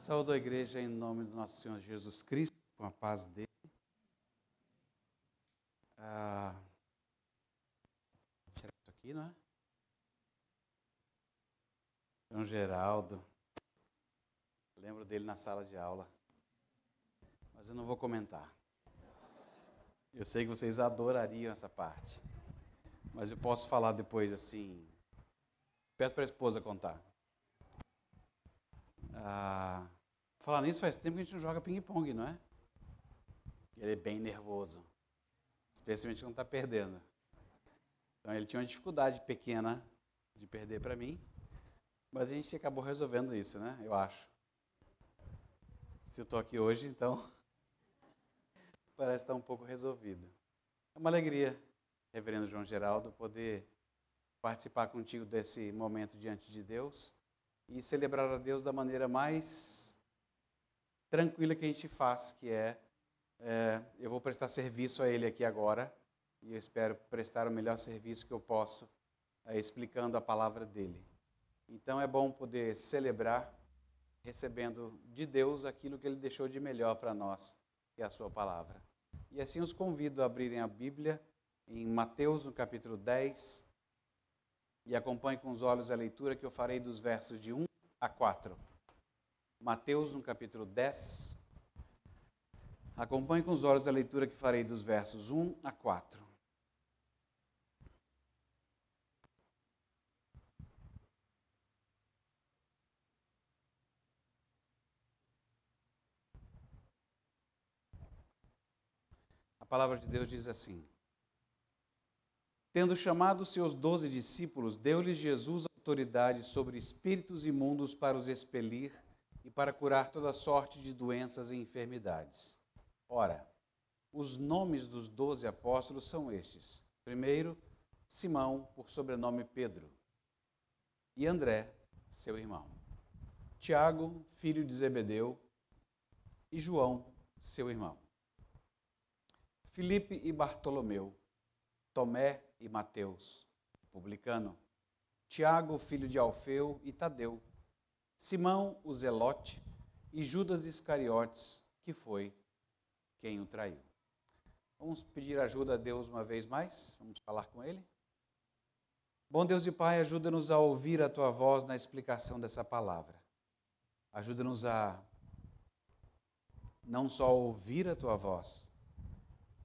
Saúdo a igreja em nome do nosso Senhor Jesus Cristo, com a paz dele. Vou tirar isso aqui, não é? João Geraldo. Lembro dele na sala de aula. Mas eu não vou comentar. Eu sei que vocês adorariam essa parte. Mas eu posso falar depois assim. Peço para a esposa contar. Falar nisso, faz tempo que a gente não joga ping-pong, não é? Ele é bem nervoso. Especialmente quando está perdendo. Então ele tinha uma dificuldade pequena de perder para mim. Mas a gente acabou resolvendo isso, né? Eu acho. Se eu estou aqui hoje, então parece estar um pouco resolvido. É uma alegria, reverendo João Geraldo, poder participar contigo desse momento diante de Deus e celebrar a Deus da maneira mais tranquila que a gente faz, que eu vou prestar serviço a Ele aqui agora e eu espero prestar o melhor serviço que eu posso, explicando a palavra dEle. Então é bom poder celebrar recebendo de Deus aquilo que Ele deixou de melhor para nós, que é a sua palavra. E assim os convido a abrirem a Bíblia em Mateus, no capítulo 10, e acompanhe com os olhos a leitura que eu farei dos versos de 1 a 4. Mateus, no capítulo 10. Acompanhe com os olhos a leitura que farei dos versos 1 a 4. A palavra de Deus diz assim: Tendo chamado os seus 12 discípulos, deu-lhes Jesus autoridade sobre espíritos imundos para os expelir e para curar toda sorte de doenças e enfermidades. Ora, os nomes dos 12 apóstolos são estes. Primeiro, Simão, por sobrenome Pedro, e André, seu irmão. Tiago, filho de Zebedeu, e João, seu irmão. Filipe e Bartolomeu, Tomé e Mateus, publicano, Tiago, filho de Alfeu e Tadeu, Simão, o Zelote, e Judas Iscariotes, que foi quem o traiu. Vamos pedir ajuda a Deus uma vez mais? Vamos falar com Ele? Bom Deus e Pai, ajuda-nos a ouvir a Tua voz na explicação dessa palavra. Ajuda-nos a não só ouvir a Tua voz,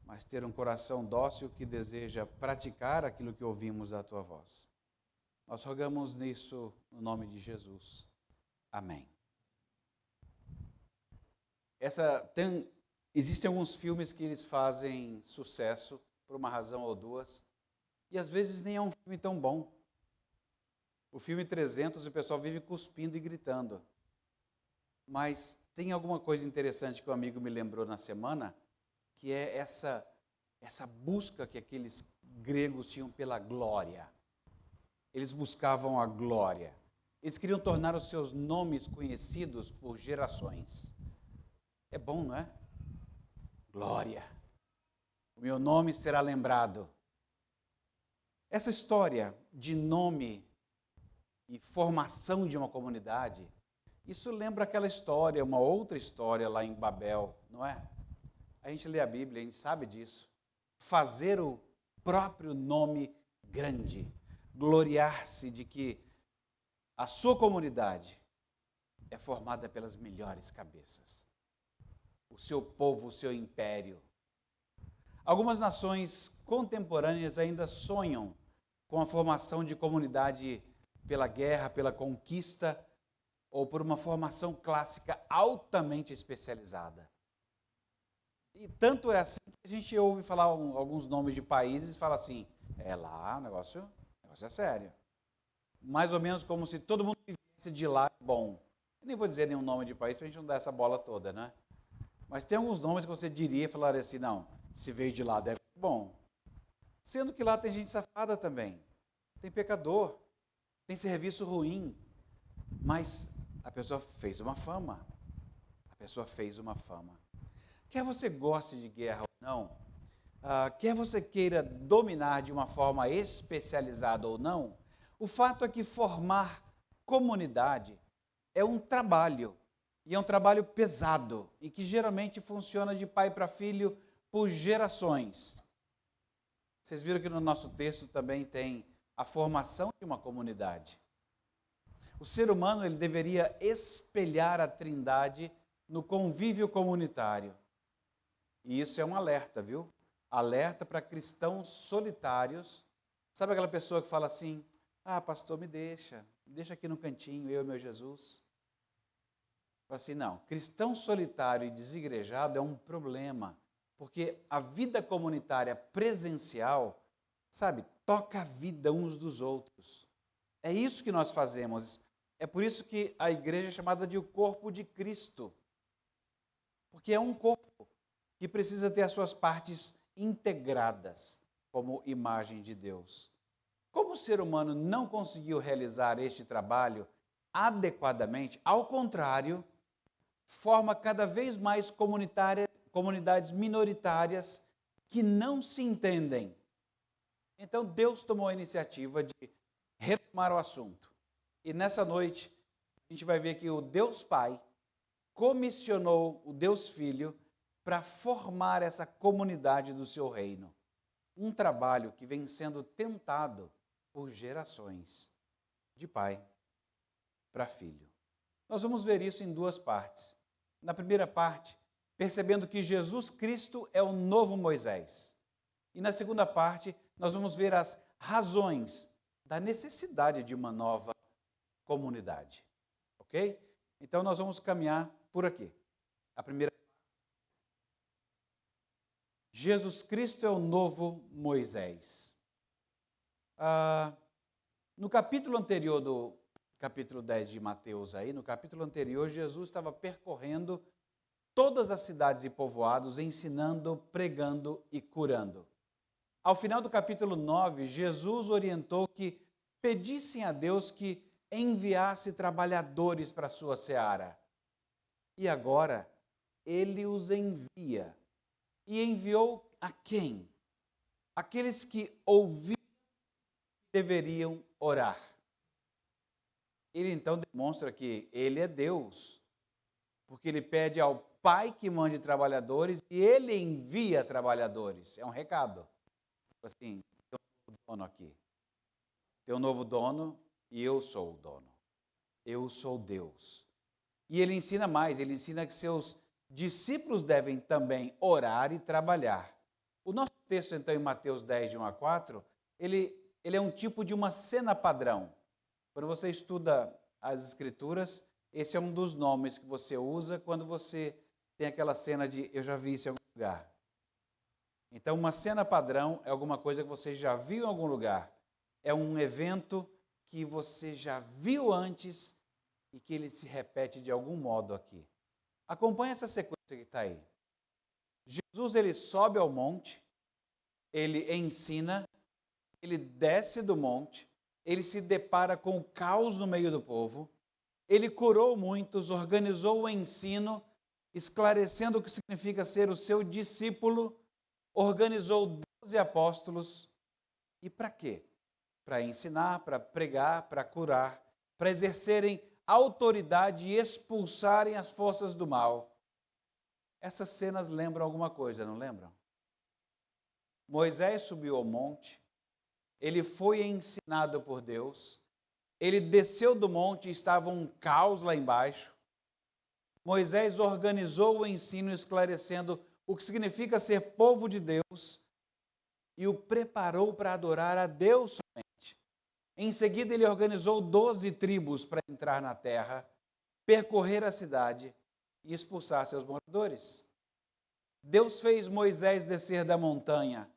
mas ter um coração dócil que deseja praticar aquilo que ouvimos da Tua voz. Nós rogamos nisso no nome de Jesus. Amém. Existem alguns filmes que eles fazem sucesso por uma razão ou duas, e às vezes nem é um filme tão bom. O filme 300, o pessoal vive cuspindo e gritando. Mas tem alguma coisa interessante que um amigo me lembrou na semana, que é essa busca que aqueles gregos tinham pela glória. Eles buscavam a glória. Eles queriam tornar os seus nomes conhecidos por gerações. É bom, não é? Glória. O meu nome será lembrado. Essa história de nome e formação de uma comunidade, isso lembra aquela história, uma outra história lá em Babel, não é? A gente lê a Bíblia, a gente sabe disso. Fazer o próprio nome grande. Gloriar-se de que a sua comunidade é formada pelas melhores cabeças. O seu povo, o seu império. Algumas nações contemporâneas ainda sonham com a formação de comunidade pela guerra, pela conquista, ou por uma formação clássica altamente especializada. E tanto é assim que a gente ouve falar alguns nomes de países e fala assim, lá o negócio é sério. Mais ou menos como se todo mundo vivesse de lá bom. Eu nem vou dizer nenhum nome de país para a gente não dar essa bola toda, né? Mas tem alguns nomes que você diria e falaria assim, não, se veio de lá deve ser bom. Sendo que lá tem gente safada também. Tem pecador, tem serviço ruim. Mas a pessoa fez uma fama. Quer você goste de guerra ou não, quer você queira dominar de uma forma especializada ou não, o fato é que formar comunidade é um trabalho E é um trabalho pesado e que geralmente funciona de pai para filho por gerações. Vocês viram que no nosso texto também tem a formação de uma comunidade. O ser humano ele deveria espelhar a Trindade no convívio comunitário. E isso é um alerta, viu? Alerta para cristãos solitários. Sabe aquela pessoa que fala assim: ah, pastor, me deixa aqui no cantinho, eu e meu Jesus. Fala assim, não, cristão solitário e desigrejado é um problema, porque a vida comunitária presencial, sabe, toca a vida uns dos outros. É isso que nós fazemos. É por isso que a igreja é chamada de o corpo de Cristo. Porque é um corpo que precisa ter as suas partes integradas como imagem de Deus. Como o ser humano não conseguiu realizar este trabalho adequadamente, ao contrário, forma cada vez mais comunidades minoritárias que não se entendem. Então Deus tomou a iniciativa de retomar o assunto. E nessa noite, a gente vai ver que o Deus Pai comissionou o Deus Filho para formar essa comunidade do seu reino. Um trabalho que vem sendo tentado por gerações, de pai para filho. Nós vamos ver isso em duas partes. Na primeira parte, percebendo que Jesus Cristo é o novo Moisés. E na segunda parte, nós vamos ver as razões da necessidade de uma nova comunidade. Ok? Então nós vamos caminhar por aqui. A primeira. Jesus Cristo é o novo Moisés. No capítulo anterior do capítulo 10 de Mateus, no capítulo anterior, Jesus estava percorrendo todas as cidades e povoados, ensinando, pregando e curando. Ao final do capítulo 9, Jesus orientou que pedissem a Deus que enviasse trabalhadores para a sua seara. E agora, ele os envia. E enviou a quem? Aqueles que ouviram que deveriam orar. Ele então demonstra que ele é Deus, porque ele pede ao Pai que mande trabalhadores e ele envia trabalhadores. É um recado. Assim, tem um novo dono aqui. Tem um novo dono e eu sou o dono. Eu sou Deus. E ele ensina mais, ele ensina que seus discípulos devem também orar e trabalhar. O nosso texto, então, em Mateus 10, de 1 a 4, ele é um tipo de uma cena padrão. Quando você estuda as Escrituras, esse é um dos nomes que você usa quando você tem aquela cena de eu já vi isso em algum lugar. Então, uma cena padrão é alguma coisa que você já viu em algum lugar. É um evento que você já viu antes e que ele se repete de algum modo aqui. Acompanhe essa sequência que está aí. Jesus, ele sobe ao monte, ele ensina, ele desce do monte, ele se depara com o caos no meio do povo, ele curou muitos, organizou o ensino, esclarecendo o que significa ser o seu discípulo, organizou 12 apóstolos. E para quê? Para ensinar, para pregar, para curar, para exercerem autoridade e expulsarem as forças do mal. Essas cenas lembram alguma coisa, não lembram? Moisés subiu ao monte, ele foi ensinado por Deus, ele desceu do monte e estava um caos lá embaixo. Moisés organizou o ensino esclarecendo o que significa ser povo de Deus e o preparou para adorar a Deus somente. Em seguida, ele organizou 12 tribos para entrar na terra, percorrer a cidade e expulsar seus moradores. Deus fez Moisés descer da montanha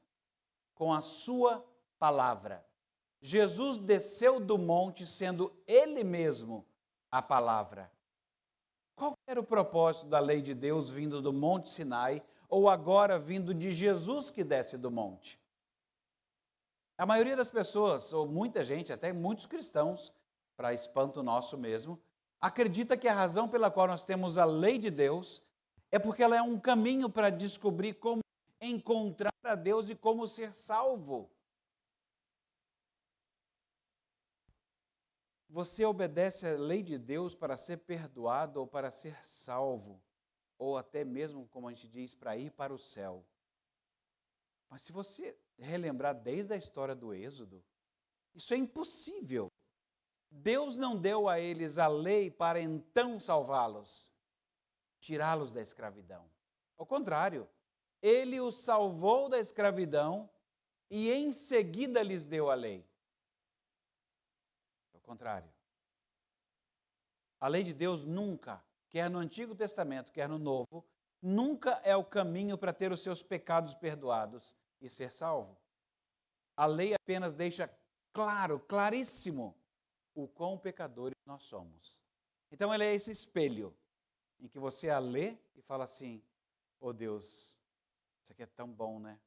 com a sua palavra. Jesus desceu do monte sendo ele mesmo a palavra. Qual era o propósito da lei de Deus vindo do Monte Sinai ou agora vindo de Jesus que desce do monte? A maioria das pessoas, ou muita gente, até muitos cristãos, para espanto nosso mesmo, acredita que a razão pela qual nós temos a lei de Deus é porque ela é um caminho para descobrir como encontrar a Deus e como ser salvo. você obedece à lei de Deus para ser perdoado ou para ser salvo, ou até mesmo, como a gente diz, para ir para o céu. Mas se você relembrar desde a história do Êxodo, isso é impossível. Deus não deu a eles a lei para então salvá-los, tirá-los da escravidão. Ao contrário, ele os salvou da escravidão e em seguida lhes deu a lei. Ao contrário. A lei de Deus nunca, quer no Antigo Testamento, quer no Novo, nunca é o caminho para ter os seus pecados perdoados e ser salvo. A lei apenas deixa claro, claríssimo, o quão pecadores nós somos. Então ela é esse espelho em que você a lê e fala assim: oh Deus, isso aqui é tão bom, né?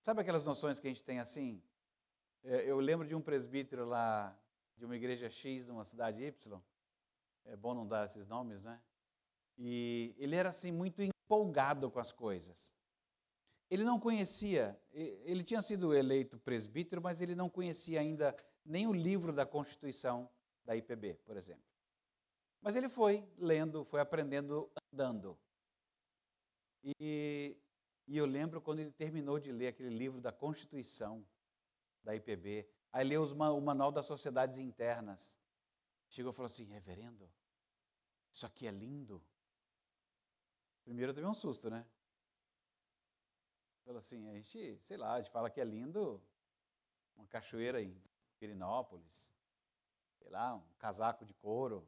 Sabe aquelas noções que a gente tem assim? Eu lembro de um presbítero lá, de uma igreja X, numa cidade Y, é bom não dar esses nomes, né? E ele era assim muito empolgado com as coisas. Ele não conhecia, ele tinha sido eleito presbítero, mas ele não conhecia ainda nem o livro da Constituição da IPB, por exemplo. Mas ele foi lendo, foi aprendendo andando. E eu lembro quando ele terminou de ler aquele livro da Constituição da IPB, aí leu o Manual das Sociedades Internas. Chegou e falou assim: reverendo, isso aqui é lindo. Primeiro eu teve um susto, né? Falou assim, a gente, sei lá, a gente fala que é lindo uma cachoeira em Pirinópolis, sei lá, um casaco de couro,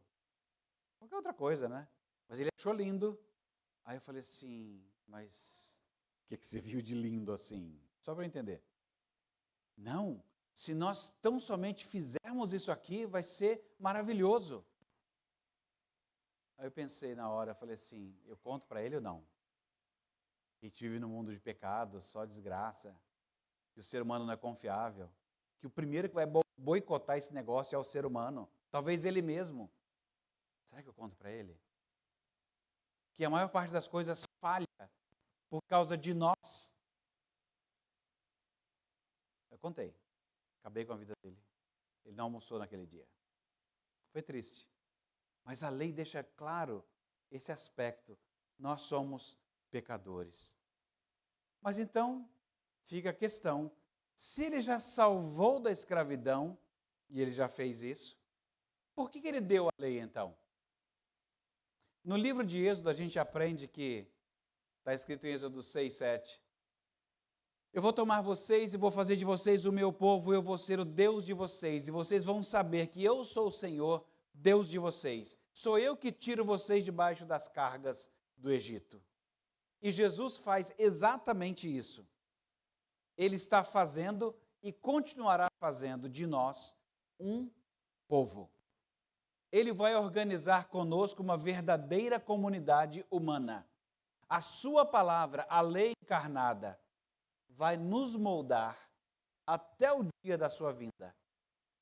qualquer outra coisa, né? Mas ele achou lindo. Aí eu falei assim, mas o que você viu de lindo assim? Só para eu entender. Não, se nós tão somente fizermos isso aqui, vai ser maravilhoso. Aí eu pensei na hora, falei assim, eu conto para ele ou não? A gente vive num mundo de pecado, só desgraça, que o ser humano não é confiável, que o primeiro que vai boicotar esse negócio é o ser humano, talvez ele mesmo. Será que eu conto para ele? Que a maior parte das coisas falha por causa de nós. Eu contei, acabei com a vida dele. Ele não almoçou naquele dia. Foi triste. Mas a lei deixa claro esse aspecto. Nós somos pecadores. Mas então, fica a questão, se ele já salvou da escravidão, e ele já fez isso, por que ele deu a lei então? No livro de Êxodo a gente aprende que, está escrito em Êxodo 6, 7, eu vou tomar vocês e vou fazer de vocês o meu povo, eu vou ser o Deus de vocês, e vocês vão saber que eu sou o Senhor, Deus de vocês. Sou eu que tiro vocês debaixo das cargas do Egito. E Jesus faz exatamente isso. Ele está fazendo e continuará fazendo de nós um povo. Ele vai organizar conosco uma verdadeira comunidade humana. A sua palavra, a lei encarnada, vai nos moldar até o dia da sua vinda.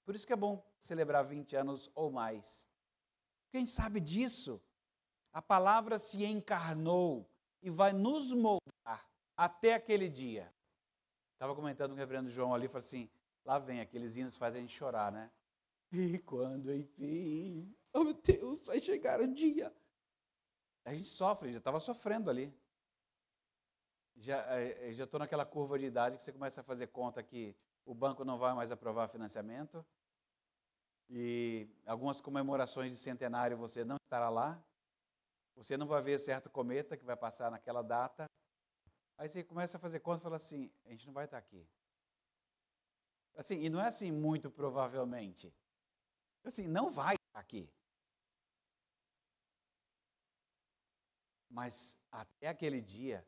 Por isso que é bom celebrar 20 anos ou mais. Porque a gente sabe disso. A palavra se encarnou e vai nos moldar até aquele dia. Estava comentando com o reverendo João ali, falou assim, lá vem, aqueles hinos fazem a gente chorar, né? E quando, enfim, oh meu Deus, vai chegar o dia. A gente sofre, já estava sofrendo ali. Já estou naquela curva de idade que você começa a fazer conta que o banco não vai mais aprovar financiamento e algumas comemorações de centenário você não estará lá, você não vai ver certo cometa que vai passar naquela data. Aí você começa a fazer conta e fala assim, a gente não vai estar aqui. Assim, e não é assim muito provavelmente. Assim, não vai estar aqui. Mas até aquele dia,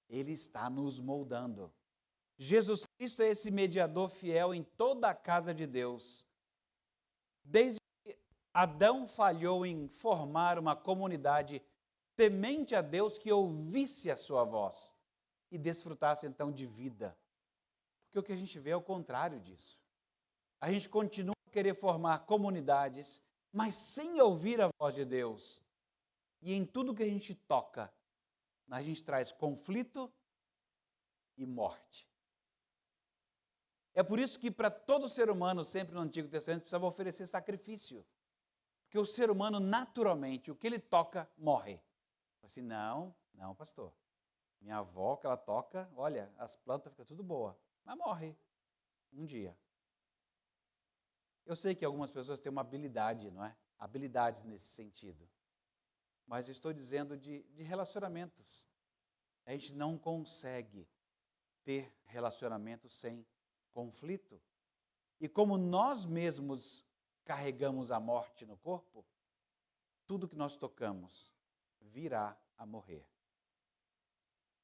Ele está nos moldando. Jesus Cristo é esse mediador fiel em toda a casa de Deus. Desde que Adão falhou em formar uma comunidade temente a Deus que ouvisse a sua voz e desfrutasse então de vida. Porque o que a gente vê é o contrário disso. A gente continua a querer formar comunidades, mas sem ouvir a voz de Deus. E em tudo que a gente toca, a gente traz conflito e morte. É por isso que para todo ser humano, sempre no Antigo Testamento, precisava oferecer sacrifício. Porque o ser humano, naturalmente, o que ele toca, morre. Assim, não, pastor. Minha avó, que ela toca, olha, as plantas ficam tudo boa, mas morre um dia. Eu sei que algumas pessoas têm uma habilidade, não é? Habilidades nesse sentido. Mas eu estou dizendo de relacionamentos. A gente não consegue ter relacionamento sem conflito. E como nós mesmos carregamos a morte no corpo, tudo que nós tocamos virá a morrer.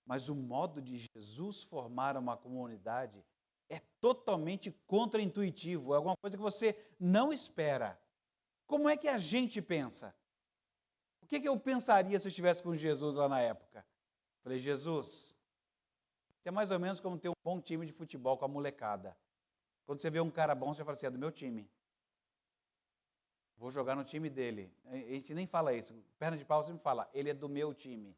Mas o modo de Jesus formar uma comunidade é totalmente contraintuitivo, é alguma coisa que você não espera. Como é que a gente pensa? O que eu pensaria se eu estivesse com Jesus lá na época? Falei, Jesus, isso é mais ou menos como ter um bom time de futebol com a molecada. Quando você vê um cara bom, você fala assim, é do meu time. Vou jogar no time dele. A gente nem fala isso. Perna de pau sempre fala, ele é do meu time.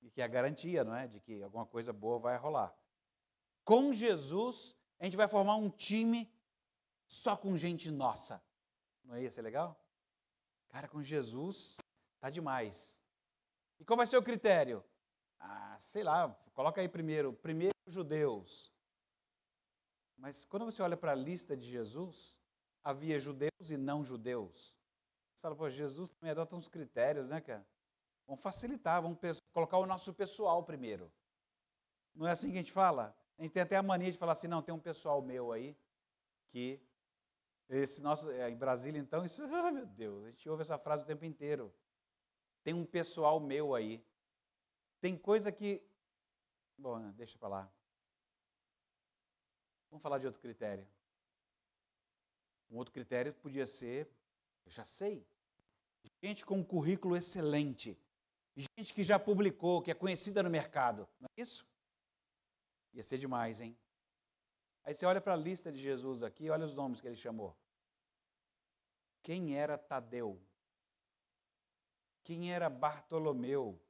E que é a garantia, não é? De que alguma coisa boa vai rolar. Com Jesus, a gente vai formar um time só com gente nossa. Não ia ser legal? Cara, com Jesus, tá demais. E qual vai ser o critério? Ah, sei lá, coloca aí primeiro judeus. Mas quando você olha para a lista de Jesus, havia judeus e não judeus. Você fala, pô, Jesus também adota uns critérios, né, cara? Vamos facilitar, vamos colocar o nosso pessoal primeiro. Não é assim que a gente fala? A gente tem até a mania de falar assim, não, tem um pessoal meu aí, que esse nosso, em Brasília então, isso, meu Deus, a gente ouve essa frase o tempo inteiro. Tem um pessoal meu aí. Tem coisa que, bom, deixa para lá. Vamos falar de outro critério. Um outro critério podia ser, eu já sei, gente com um currículo excelente, gente que já publicou, que é conhecida no mercado, não é isso? Ia ser demais, hein? Aí você olha para a lista de Jesus aqui, olha os nomes que ele chamou. Quem era Tadeu? Quem era Bartolomeu?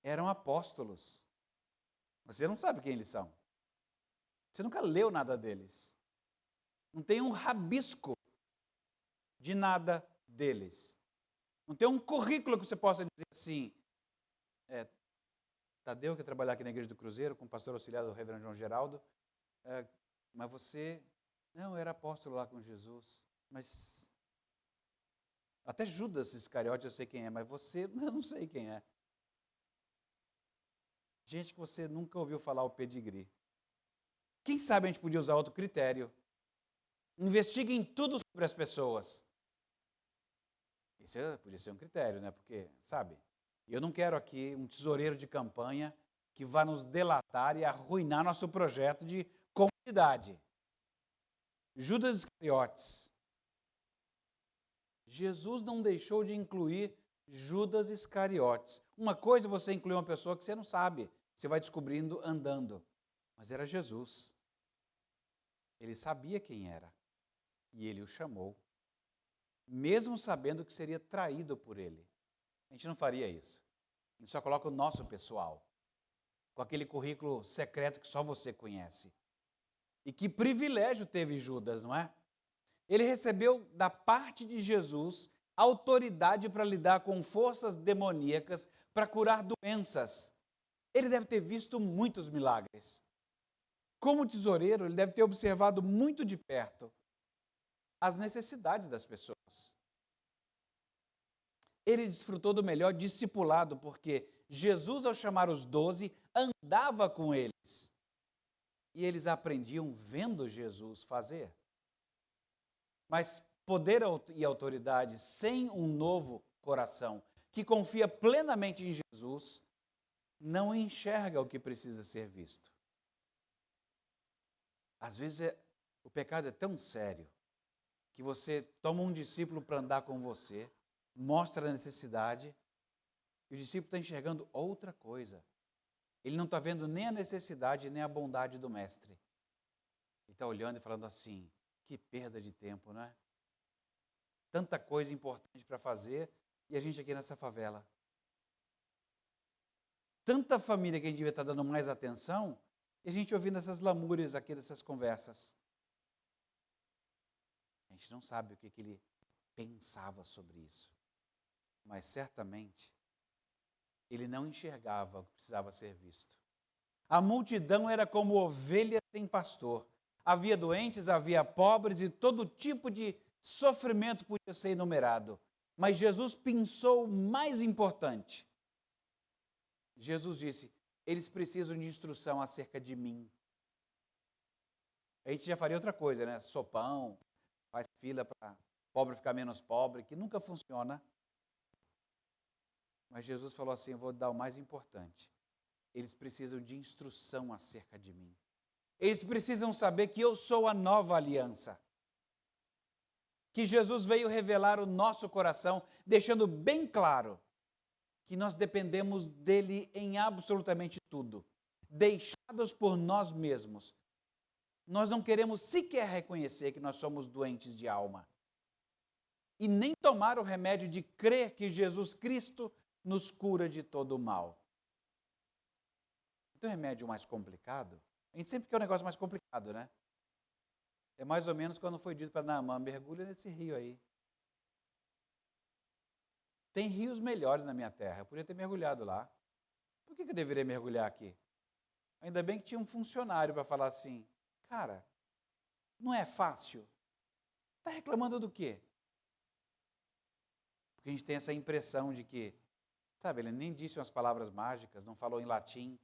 Eram apóstolos. Você não sabe quem eles são. Você nunca leu nada deles. Não tem um rabisco de nada deles. Não tem um currículo que você possa dizer assim, Tadeu, que trabalhar aqui na Igreja do Cruzeiro, como pastor auxiliar do reverendo João Geraldo, mas você, não, era apóstolo lá com Jesus, mas até Judas Iscariote eu sei quem é, mas você, eu não sei quem é. Gente que você nunca ouviu falar o pedigree. Quem sabe a gente podia usar outro critério? Investiguem tudo sobre as pessoas. Isso podia ser um critério, né? Porque, sabe, eu não quero aqui um tesoureiro de campanha que vá nos delatar e arruinar nosso projeto de comunidade. Judas Iscariotes. Jesus não deixou de incluir Judas Iscariotes. Uma coisa é você incluir uma pessoa que você não sabe, você vai descobrindo andando. Mas era Jesus. Ele sabia quem era e ele o chamou, mesmo sabendo que seria traído por ele. A gente não faria isso. A gente só coloca o nosso pessoal, com aquele currículo secreto que só você conhece. E que privilégio teve Judas, não é? Ele recebeu da parte de Jesus autoridade para lidar com forças demoníacas, para curar doenças. Ele deve ter visto muitos milagres. Como tesoureiro, ele deve ter observado muito de perto as necessidades das pessoas. Ele desfrutou do melhor discipulado, porque Jesus, ao chamar os 12, andava com eles. E eles aprendiam vendo Jesus fazer. Mas poder e autoridade sem um novo coração, que confia plenamente em Jesus, não enxerga o que precisa ser visto. Às vezes o pecado é tão sério que você toma um discípulo para andar com você, mostra a necessidade, e o discípulo está enxergando outra coisa. Ele não está vendo nem a necessidade, nem a bondade do mestre. Ele está olhando e falando assim, que perda de tempo, não é? Tanta coisa importante para fazer, e a gente aqui nessa favela. Tanta família que a gente devia estar dando mais atenção, E a gente ouvindo essas lamúrias aqui dessas conversas. A gente não sabe o que ele pensava sobre isso. Mas certamente, ele não enxergava o que precisava ser visto. A multidão era como ovelhas sem pastor. Havia doentes, havia pobres e todo tipo de sofrimento podia ser enumerado. Mas Jesus pensou o mais importante. Jesus disse, eles precisam de instrução acerca de mim. A gente já faria outra coisa, né? Sopão, faz fila para pobre ficar menos pobre, que nunca funciona. Mas Jesus falou assim, eu vou dar o mais importante. Eles precisam de instrução acerca de mim. Eles precisam saber que eu sou a nova aliança. Que Jesus veio revelar o nosso coração, deixando bem claro que nós dependemos dele em absolutamente tudo. Deixados por nós mesmos. Nós não queremos sequer reconhecer que nós somos doentes de alma. E nem tomar o remédio de crer que Jesus Cristo nos cura de todo o mal. Então, o remédio mais complicado, a gente sempre quer um negócio mais complicado, né? É mais ou menos quando foi dito para Naamã, mergulha nesse rio aí. Tem rios melhores na minha terra, eu podia ter mergulhado lá. Por que eu deveria mergulhar aqui? Ainda bem que tinha um funcionário para falar assim, cara, não é fácil? Está reclamando do quê? Porque a gente tem essa impressão de que, sabe, ele nem disse umas palavras mágicas, não falou em latim,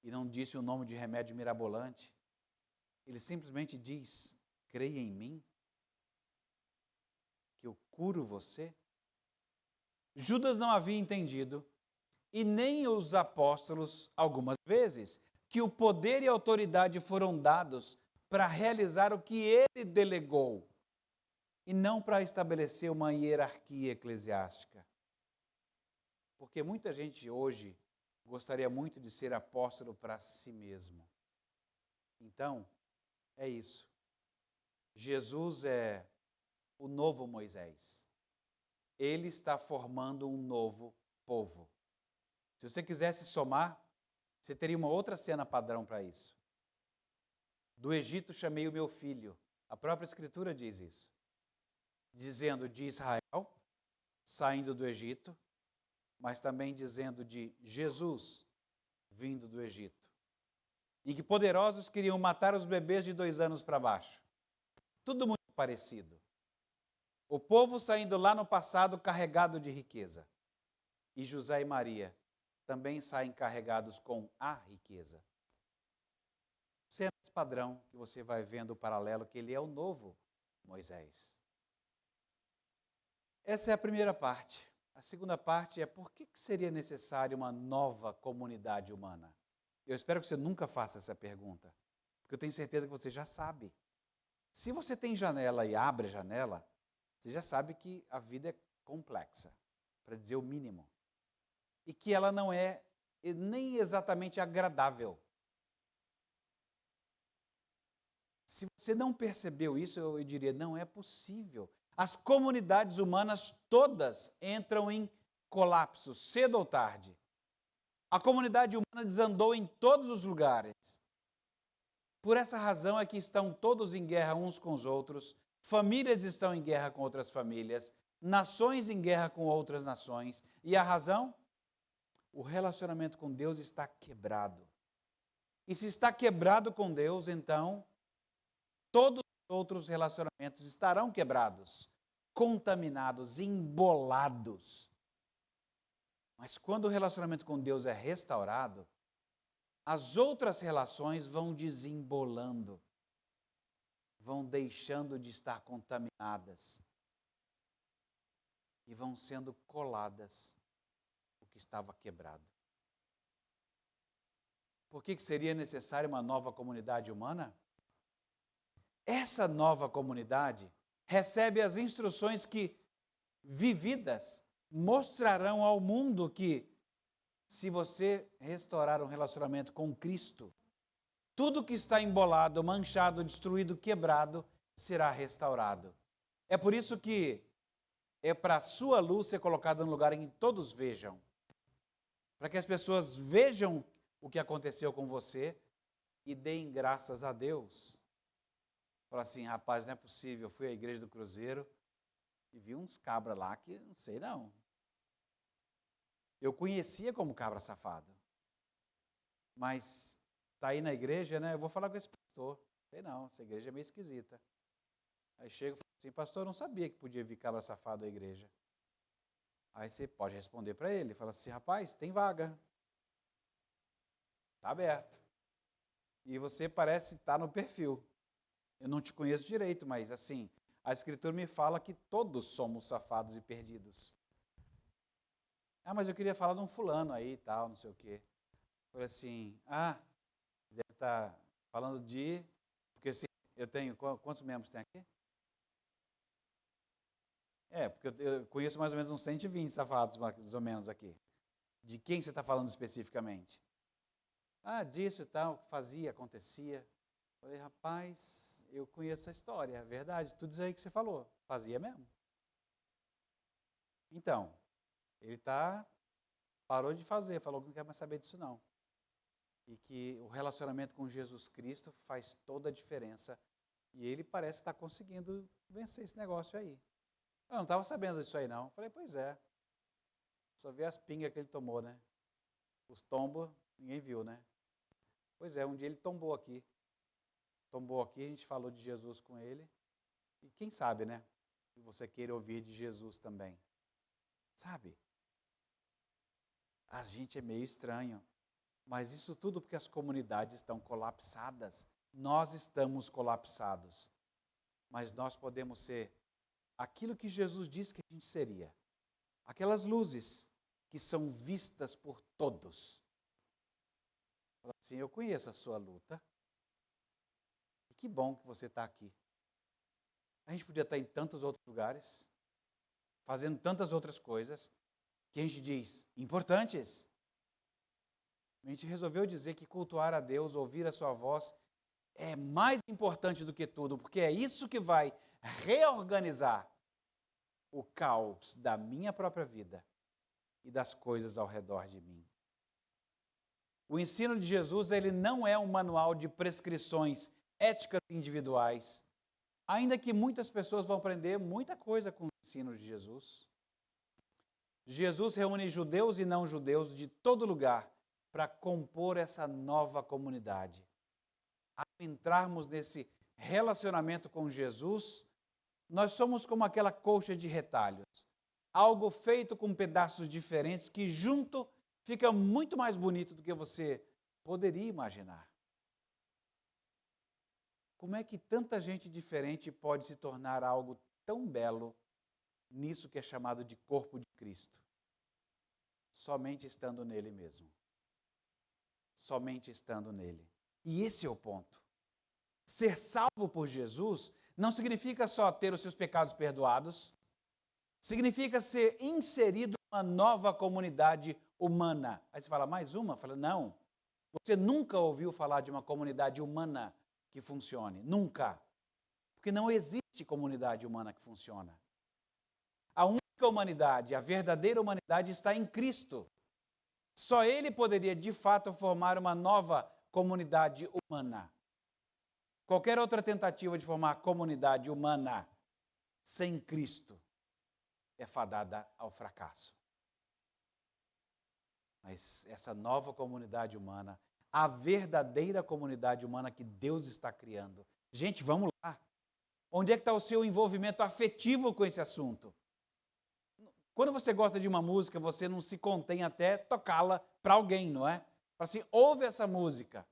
e não disse o nome de remédio mirabolante. Ele simplesmente diz, creia em mim, que eu curo você. Judas não havia entendido, e nem os apóstolos, algumas vezes, que o poder e a autoridade foram dados para realizar o que ele delegou, e não para estabelecer uma hierarquia eclesiástica. Porque muita gente hoje gostaria muito de ser apóstolo para si mesmo. Então, é isso. Jesus é o novo Moisés. Ele está formando um novo povo. Se você quisesse somar, você teria uma outra cena padrão para isso. Do Egito chamei o meu filho. A própria Escritura diz isso. Dizendo de Israel, saindo do Egito, mas também dizendo de Jesus, vindo do Egito. E que poderosos queriam matar os bebês de 2 anos para baixo. Tudo muito parecido. O povo saindo lá no passado carregado de riqueza. E José e Maria também saem carregados com a riqueza. Cenas padrão que você vai vendo o paralelo, que ele é o novo Moisés. Essa é a primeira parte. A segunda parte é por que seria necessária uma nova comunidade humana? Eu espero que você nunca faça essa pergunta, porque eu tenho certeza que você já sabe. Se você tem janela e abre a janela, você já sabe que a vida é complexa, para dizer o mínimo. E que ela não é nem exatamente agradável. Se você não percebeu isso, eu diria, não é possível. As comunidades humanas todas entram em colapso, cedo ou tarde. A comunidade humana desandou em todos os lugares. Por essa razão é que estão todos em guerra uns com os outros, famílias estão em guerra com outras famílias, nações em guerra com outras nações. E a razão? O relacionamento com Deus está quebrado. E se está quebrado com Deus, então todos os outros relacionamentos estarão quebrados, contaminados, embolados. Mas quando o relacionamento com Deus é restaurado, as outras relações vão desembolando, vão deixando de estar contaminadas e vão sendo coladas o que estava quebrado. Por que seria necessária uma nova comunidade humana? Essa nova comunidade recebe as instruções que, vividas, mostrarão ao mundo que, se você restaurar um relacionamento com Cristo, tudo que está embolado, manchado, destruído, quebrado, será restaurado. É por isso que é para a sua luz ser colocada no lugar em que todos vejam. Para que as pessoas vejam o que aconteceu com você e deem graças a Deus. Fala assim, rapaz, não é possível, eu fui à igreja do Cruzeiro e vi uns cabras lá que não sei não. Eu conhecia como cabra safado, mas está aí na igreja, né? Eu vou falar com esse pastor. Sei não, essa igreja é meio esquisita. Aí chega e fala assim, pastor, eu não sabia que podia vir cabra safado à igreja. Aí você pode responder para ele, fala assim, rapaz, tem vaga. Está aberto. E você parece estar no perfil. Eu não te conheço direito, mas assim, a Escritura me fala que todos somos safados e perdidos. Ah, mas eu queria falar de um fulano aí e tal, não sei o quê. Falei assim, deve estar falando de... Porque assim, eu tenho... Quantos membros tem aqui? Porque eu conheço mais ou menos uns 120 safados, mais ou menos aqui. De quem você está falando especificamente? Disso e tal, fazia, acontecia. Falei, rapaz, eu conheço a história, é verdade, tudo isso aí que você falou, fazia mesmo. Então, ele parou de fazer, falou que não quer mais saber disso não. E que o relacionamento com Jesus Cristo faz toda a diferença. E ele parece estar conseguindo vencer esse negócio aí. Eu não estava sabendo disso aí não. Falei, pois é. Só vi as pingas que ele tomou, né? Os tombos, ninguém viu, né? Pois é, um dia ele tombou aqui. Tombou aqui, a gente falou de Jesus com ele. E quem sabe, né? Que você queira ouvir de Jesus também. Sabe? A gente é meio estranho. Mas isso tudo porque as comunidades estão colapsadas. Nós estamos colapsados. Mas nós podemos ser aquilo que Jesus disse que a gente seria. Aquelas luzes que são vistas por todos. Assim, eu conheço a sua luta. E que bom que você está aqui. A gente podia estar em tantos outros lugares, fazendo tantas outras coisas, que a gente diz, importantes. A gente resolveu dizer que cultuar a Deus, ouvir a sua voz, é mais importante do que tudo, porque é isso que vai reorganizar o caos da minha própria vida e das coisas ao redor de mim. O ensino de Jesus, ele não é um manual de prescrições éticas individuais, ainda que muitas pessoas vão aprender muita coisa com o ensino de Jesus. Jesus reúne judeus e não judeus de todo lugar para compor essa nova comunidade. Ao entrarmos nesse relacionamento com Jesus, nós somos como aquela colcha de retalhos, algo feito com pedaços diferentes que junto fica muito mais bonito do que você poderia imaginar. Como é que tanta gente diferente pode se tornar algo tão belo nisso que é chamado de corpo de Cristo? Somente estando nele mesmo. Somente estando nele. E esse é o ponto. Ser salvo por Jesus não significa só ter os seus pecados perdoados, significa ser inserido em uma nova comunidade humana. Aí você fala, mais uma? Fala, não. Você nunca ouviu falar de uma comunidade humana que funcione. Nunca. Porque não existe comunidade humana que funciona. A única humanidade, a verdadeira humanidade está em Cristo. Só Ele poderia, de fato, formar uma nova comunidade humana. Qualquer outra tentativa de formar comunidade humana sem Cristo é fadada ao fracasso. Mas essa nova comunidade humana, a verdadeira comunidade humana que Deus está criando. Gente, vamos lá. Onde é que está o seu envolvimento afetivo com esse assunto? Quando você gosta de uma música, você não se contém até tocá-la para alguém, não é? Fala assim, ouve essa música.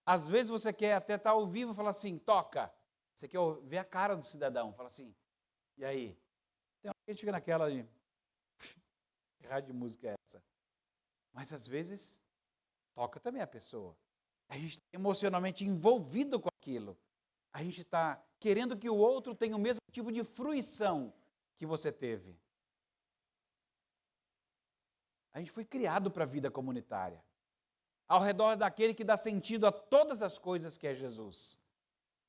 Às vezes você quer até estar ao vivo e falar assim, toca. Você quer ver a cara do cidadão, fala assim, e aí? Tem alguém que fica naquela de, que raio de música é essa? Mas às vezes, toca também a pessoa. A gente está emocionalmente envolvido com aquilo. A gente está querendo que o outro tenha o mesmo tipo de fruição que você teve. A gente foi criado para a vida comunitária. Ao redor daquele que dá sentido a todas as coisas que é Jesus.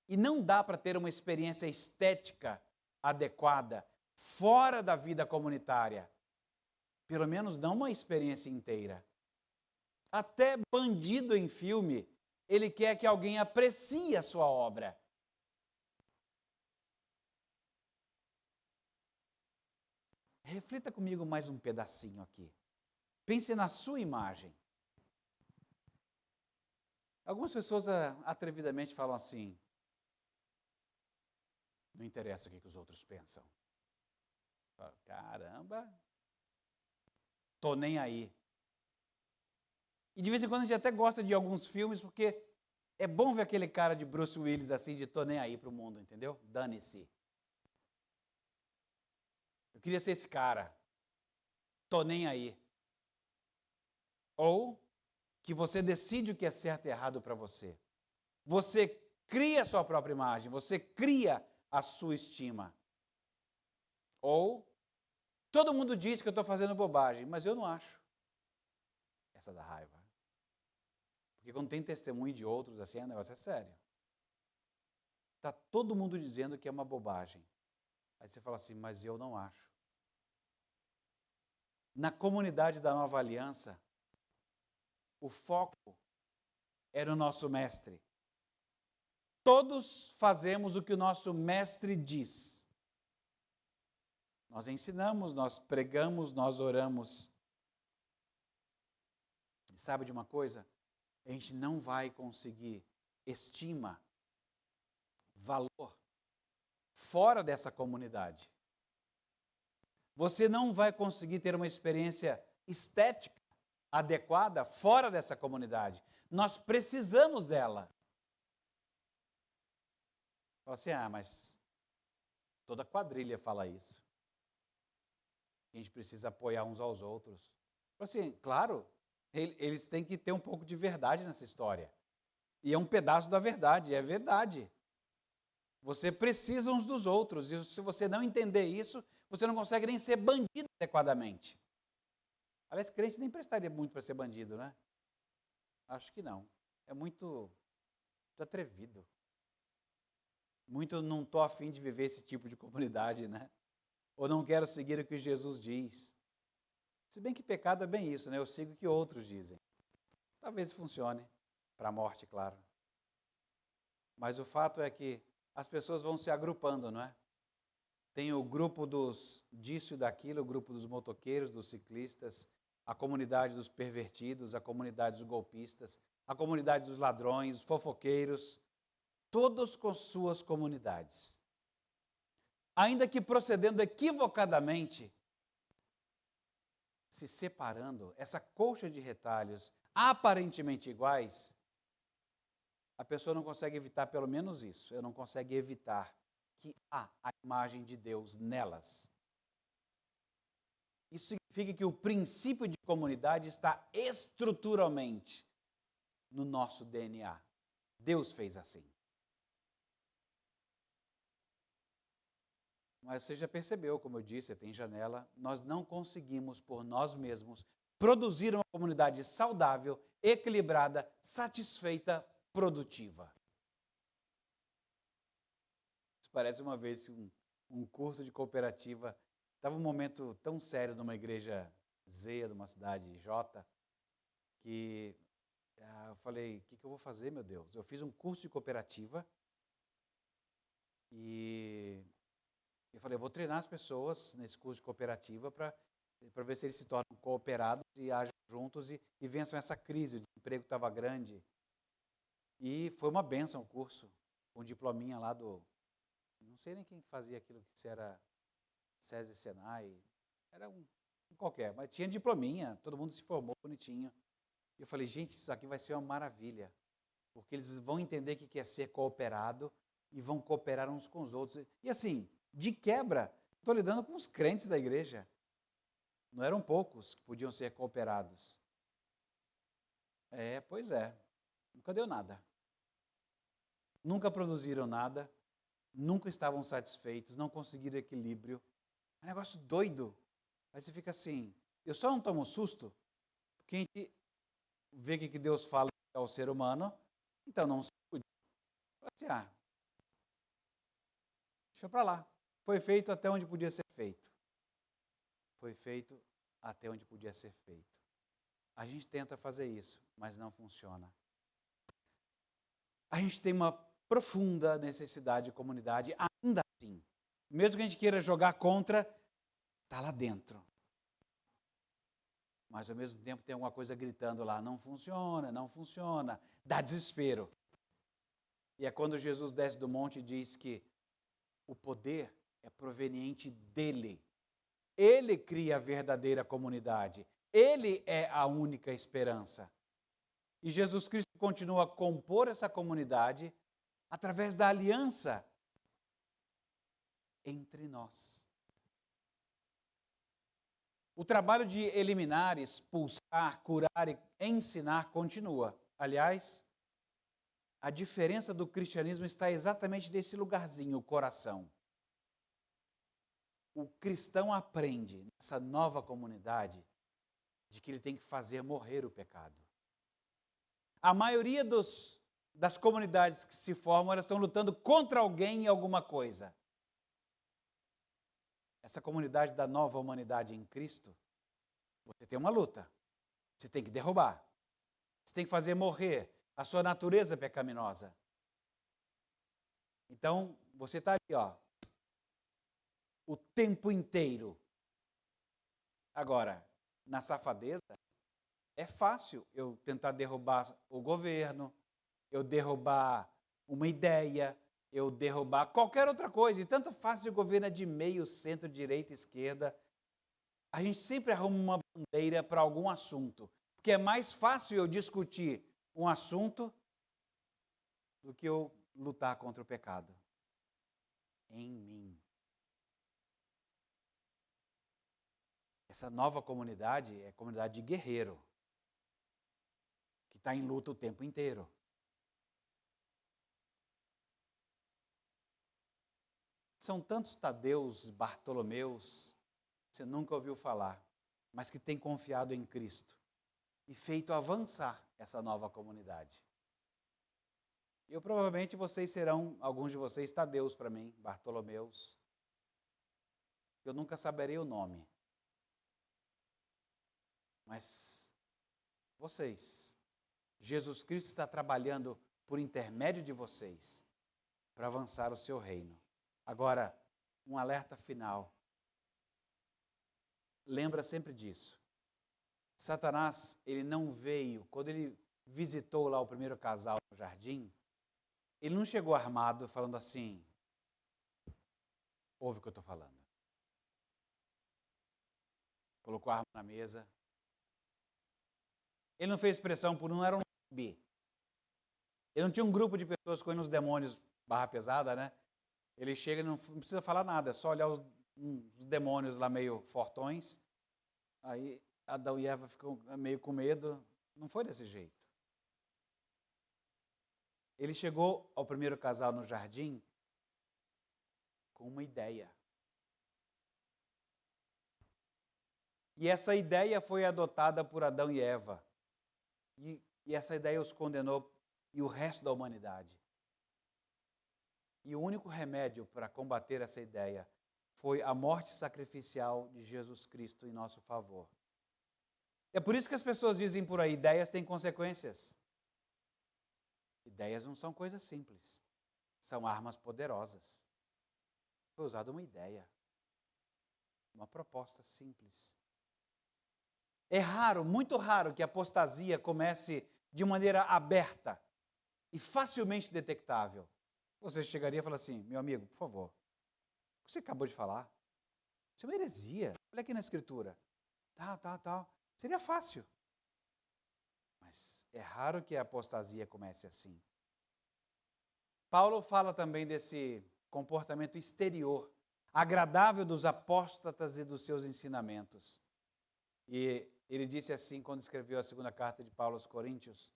E não dá para ter uma experiência estética adequada fora da vida comunitária. Pelo menos não uma experiência inteira. Até bandido em filme Ele quer que alguém aprecie a sua obra. Reflita comigo mais um pedacinho aqui. Pense na sua imagem. Algumas pessoas atrevidamente falam assim: não interessa o que os outros pensam. Caramba, tô nem aí. E de vez em quando a gente até gosta de alguns filmes, porque é bom ver aquele cara de Bruce Willis assim, de tô nem aí pro mundo, entendeu? Dane-se. Eu queria ser esse cara. Tô nem aí. Ou que você decide o que é certo e errado para você. Você cria a sua própria imagem, você cria a sua estima. Ou todo mundo diz que eu estou fazendo bobagem, mas eu não acho. Essa dá raiva. Porque quando tem testemunho de outros assim, o negócio é sério. Está todo mundo dizendo que é uma bobagem. Aí você fala assim, mas eu não acho. Na comunidade da Nova Aliança, o foco era o nosso mestre. Todos fazemos o que o nosso mestre diz. Nós ensinamos, nós pregamos, nós oramos. E sabe de uma coisa? A gente não vai conseguir estima, valor, fora dessa comunidade. Você não vai conseguir ter uma experiência estética adequada fora dessa comunidade. Nós precisamos dela. Fala assim, mas toda quadrilha fala isso. A gente precisa apoiar uns aos outros. Fala assim, claro, eles têm que ter um pouco de verdade nessa história. E é um pedaço da verdade, é verdade. Você precisa uns dos outros, e se você não entender isso, você não consegue nem ser bandido adequadamente. Aliás, crente nem prestaria muito para ser bandido, né? Acho que não. É muito atrevido. Muito não estou afim de viver esse tipo de comunidade, né? Ou não quero seguir o que Jesus diz. Se bem que pecado é bem isso, né? Eu sigo o que outros dizem. Talvez funcione, para a morte, claro. Mas o fato é que as pessoas vão se agrupando, não é? Tem o grupo dos disso e daquilo, o grupo dos motoqueiros, dos ciclistas, a comunidade dos pervertidos, a comunidade dos golpistas, a comunidade dos ladrões, os fofoqueiros, todos com suas comunidades. Ainda que procedendo equivocadamente, se separando, essa colcha de retalhos aparentemente iguais, a pessoa não consegue evitar pelo menos isso. Ela não consegue evitar que há a imagem de Deus nelas. Isso significa que o princípio de comunidade está estruturalmente no nosso DNA. Deus fez assim. Mas você já percebeu, como eu disse, tem janela, nós não conseguimos por nós mesmos produzir uma comunidade saudável, equilibrada, satisfeita, produtiva. Isso parece uma vez um curso de cooperativa. Estava um momento tão sério numa igreja Z, de uma cidade J, que eu falei, o que eu vou fazer, meu Deus? Eu fiz um curso de cooperativa e eu falei, eu vou treinar as pessoas nesse curso de cooperativa para ver se eles se tornam cooperados e agem juntos e vençam essa crise. O desemprego estava grande. E foi uma bênção o curso, com um diplominha lá do... Não sei nem quem fazia aquilo, se era SESI, Senai, era um qualquer, mas tinha diplominha, todo mundo se formou bonitinho. E eu falei, gente, isso aqui vai ser uma maravilha, porque eles vão entender o que é ser cooperado e vão cooperar uns com os outros. E assim, de quebra, estou lidando com os crentes da igreja. Não eram poucos que podiam ser cooperados. Pois é, nunca deu nada. Nunca produziram nada, nunca estavam satisfeitos, não conseguiram equilíbrio. É um negócio doido. Aí você fica assim, eu só não tomo um susto, porque a gente vê o que Deus fala ao ser humano, então não se cuide. Assim, deixa para lá. Foi feito até onde podia ser feito. Foi feito até onde podia ser feito. A gente tenta fazer isso, mas não funciona. a gente tem uma profunda necessidade de comunidade, ainda assim. Mesmo que a gente queira jogar contra, está lá dentro. Mas ao mesmo tempo tem alguma coisa gritando lá, não funciona, não funciona, dá desespero. E é quando Jesus desce do monte e diz que o poder é proveniente dele. Ele cria a verdadeira comunidade. Ele é a única esperança. E Jesus Cristo continua a compor essa comunidade através da aliança entre nós. O trabalho de eliminar, expulsar, curar e ensinar continua. Aliás, a diferença do cristianismo está exatamente nesse lugarzinho, o coração. O cristão aprende, nessa nova comunidade, de que ele tem que fazer morrer o pecado. A maioria das comunidades que se formam, elas estão lutando contra alguém e alguma coisa. Essa comunidade da nova humanidade em Cristo, você tem uma luta. Você tem que derrubar. Você tem que fazer morrer a sua natureza pecaminosa. Então, você está ali, ó, o tempo inteiro. Agora, na safadeza, é fácil eu tentar derrubar o governo, eu derrubar uma ideia, eu derrubar qualquer outra coisa. E tanto faz se o governo é de meio, centro, direita, esquerda. A gente sempre arruma uma bandeira para algum assunto. Porque é mais fácil eu discutir um assunto do que eu lutar contra o pecado. Em mim. Essa nova comunidade é a comunidade de guerreiro, que está em luta o tempo inteiro. São tantos Tadeus, Bartolomeus, você nunca ouviu falar, mas que têm confiado em Cristo e feito avançar essa nova comunidade. Eu provavelmente vocês serão, alguns de vocês, Tadeus para mim, Bartolomeus. Eu nunca saberei o nome. Mas vocês, Jesus Cristo está trabalhando por intermédio de vocês para avançar o seu reino. Agora, um alerta final. Lembra sempre disso. Satanás, ele não veio, quando ele visitou lá o primeiro casal no jardim, ele não chegou armado falando assim, ouve o que eu estou falando. Colocou a arma na mesa. Ele não fez pressão por não era um lobby. Ele não tinha um grupo de pessoas correndo os demônios, barra pesada, né? Ele chega e não precisa falar nada, é só olhar os demônios lá meio fortões. Aí Adão e Eva ficam meio com medo. Não foi desse jeito. Ele chegou ao primeiro casal no jardim com uma ideia. E essa ideia foi adotada por Adão e Eva. E essa ideia os condenou e o resto da humanidade. E o único remédio para combater essa ideia foi a morte sacrificial de Jesus Cristo em nosso favor. É por isso que as pessoas dizem por aí, ideias têm consequências. Ideias não são coisas simples. São armas poderosas. Foi usada uma ideia. Uma proposta simples. É raro, muito raro, que a apostasia comece de maneira aberta e facilmente detectável. Você chegaria e falaria assim, meu amigo, por favor, o que você acabou de falar? Isso é uma heresia. Olha aqui na Escritura. Tal. Seria fácil. Mas é raro que a apostasia comece assim. Paulo fala também desse comportamento exterior, agradável dos apóstatas e dos seus ensinamentos. E ele disse assim quando escreveu a segunda carta de Paulo aos Coríntios: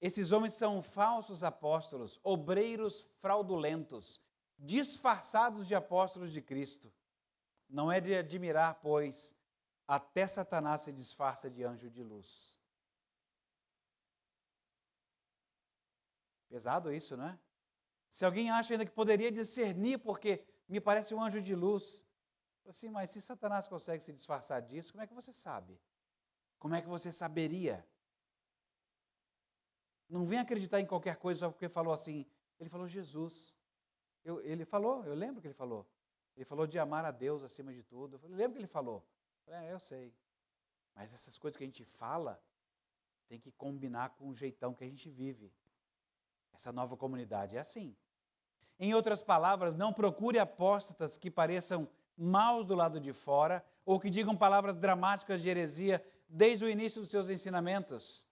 esses homens são falsos apóstolos, obreiros fraudulentos, disfarçados de apóstolos de Cristo. Não é de admirar, pois, até Satanás se disfarça de anjo de luz. Pesado isso, não é? Se alguém acha ainda que poderia discernir porque me parece um anjo de luz, assim, mas se Satanás consegue se disfarçar disso, como é que você sabe? Como é que você saberia? Não vem acreditar em qualquer coisa só porque falou assim. Ele falou Jesus. Ele falou, eu lembro que ele falou. Ele falou de amar a Deus acima de tudo. Eu lembro que ele falou. Eu sei. Mas essas coisas que a gente fala, tem que combinar com o jeitão que a gente vive. Essa nova comunidade é assim. Em outras palavras, não procure apóstatas que pareçam maus do lado de fora ou que digam palavras dramáticas de heresia desde o início dos seus ensinamentos.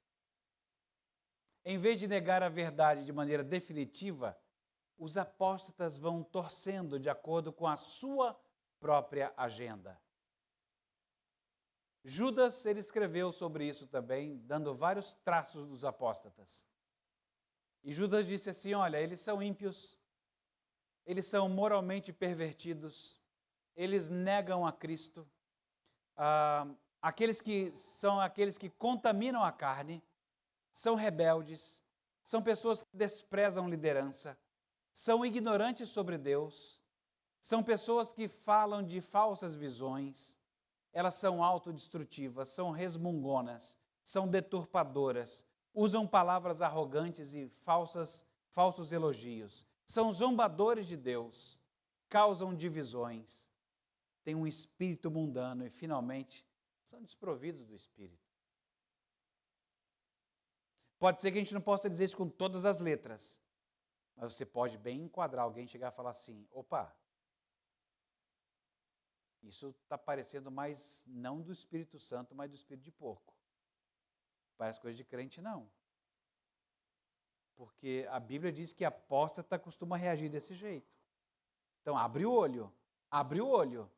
Em vez de negar a verdade de maneira definitiva, os apóstatas vão torcendo de acordo com a sua própria agenda. Judas, ele escreveu sobre isso também, dando vários traços dos apóstatas. E Judas disse assim, olha, eles são ímpios, eles são moralmente pervertidos, eles negam a Cristo, aqueles que contaminam a carne, são rebeldes, são pessoas que desprezam liderança, são ignorantes sobre Deus, são pessoas que falam de falsas visões, elas são autodestrutivas, são resmungonas, são deturpadoras, usam palavras arrogantes e falsos elogios, são zombadores de Deus, causam divisões, têm um espírito mundano e, finalmente, são desprovidos do Espírito. Pode ser que a gente não possa dizer isso com todas as letras, mas você pode bem enquadrar alguém e chegar a falar assim, opa, isso está parecendo mais não do Espírito Santo, mas do espírito de porco. Parece coisa de crente, não. Porque a Bíblia diz que apóstata costuma reagir desse jeito. Então, abre o olho, abre o olho.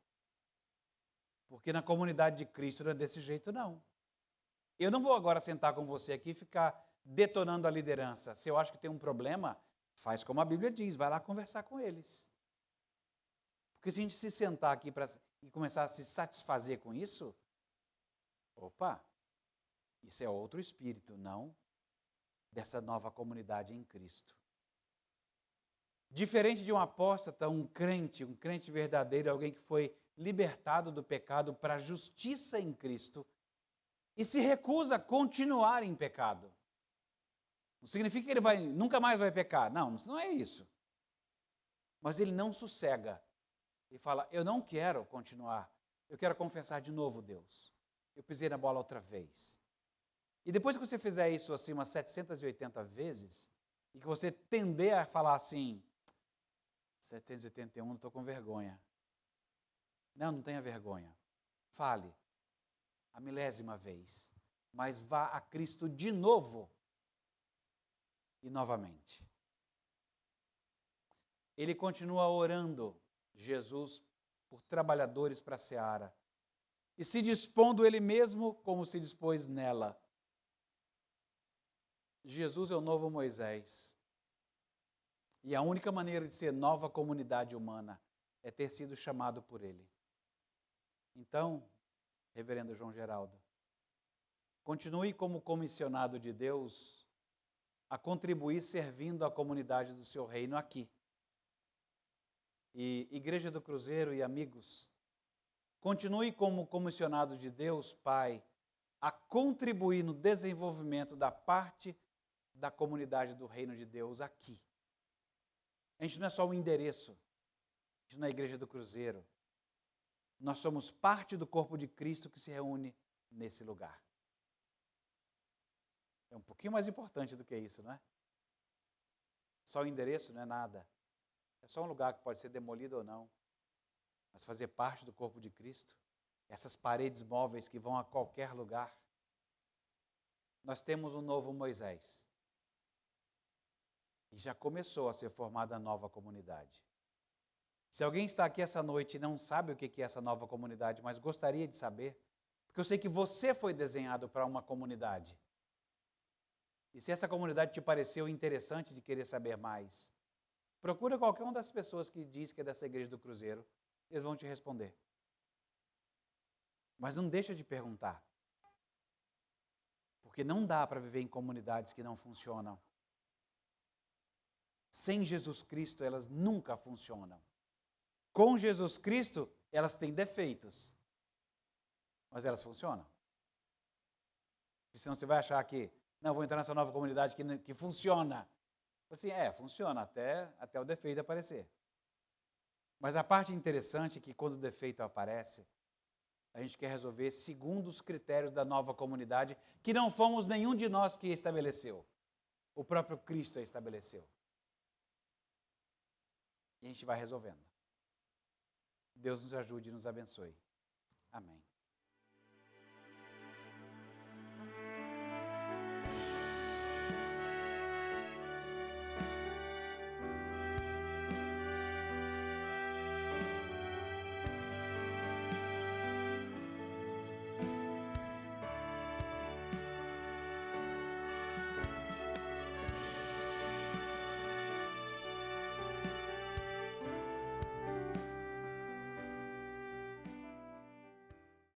Porque na comunidade de Cristo não é desse jeito, não. Eu não vou agora sentar com você aqui e ficar detonando a liderança. Se eu acho que tem um problema, faz como a Bíblia diz, vai lá conversar com eles. Porque se a gente se sentar aqui e começar a se satisfazer com isso, opa, isso é outro espírito, não dessa nova comunidade em Cristo. Diferente de um apóstata, um crente verdadeiro, alguém que foi libertado do pecado para a justiça em Cristo e se recusa a continuar em pecado. Não significa que ele nunca mais vai pecar. Não é isso. Mas ele não sossega. E fala, eu não quero continuar, eu quero confessar de novo, Deus. Eu pisei na bola outra vez. E depois que você fizer isso assim umas 780 vezes, e que você tender a falar assim, 781, estou com vergonha. Não tenha vergonha. Fale a milésima vez, mas vá a Cristo de novo e novamente. Ele continua orando, Jesus, por trabalhadores para a seara, e se dispondo ele mesmo como se dispôs nela. Jesus é o novo Moisés. E a única maneira de ser nova comunidade humana é ter sido chamado por ele. Então, reverendo João Geraldo, continue como comissionado de Deus a contribuir servindo a comunidade do seu reino aqui. E Igreja do Cruzeiro e amigos, continue como comissionado de Deus, Pai, a contribuir no desenvolvimento da parte da comunidade do reino de Deus aqui. A gente não é só um endereço, a gente não é a Igreja do Cruzeiro. Nós somos parte do corpo de Cristo que se reúne nesse lugar. É um pouquinho mais importante do que isso, não é? Só o endereço não é nada. É só um lugar que pode ser demolido ou não. Mas fazer parte do corpo de Cristo, essas paredes móveis que vão a qualquer lugar. Nós temos um novo Moisés. E já começou a ser formada a nova comunidade. Se alguém está aqui essa noite e não sabe o que é essa nova comunidade, mas gostaria de saber, porque eu sei que você foi desenhado para uma comunidade. E se essa comunidade te pareceu interessante de querer saber mais, procura qualquer uma das pessoas que diz que é dessa Igreja do Cruzeiro, eles vão te responder. Mas não deixa de perguntar. Porque não dá para viver em comunidades que não funcionam. Sem Jesus Cristo, elas nunca funcionam. Com Jesus Cristo, elas têm defeitos. Mas elas funcionam. Porque senão você vai achar que Não, vou entrar nessa nova comunidade que funciona. Assim, funciona até o defeito aparecer. Mas a parte interessante é que quando o defeito aparece, a gente quer resolver segundo os critérios da nova comunidade, que não fomos nenhum de nós que estabeleceu. O próprio Cristo a estabeleceu. E a gente vai resolvendo. Deus nos ajude e nos abençoe. Amém.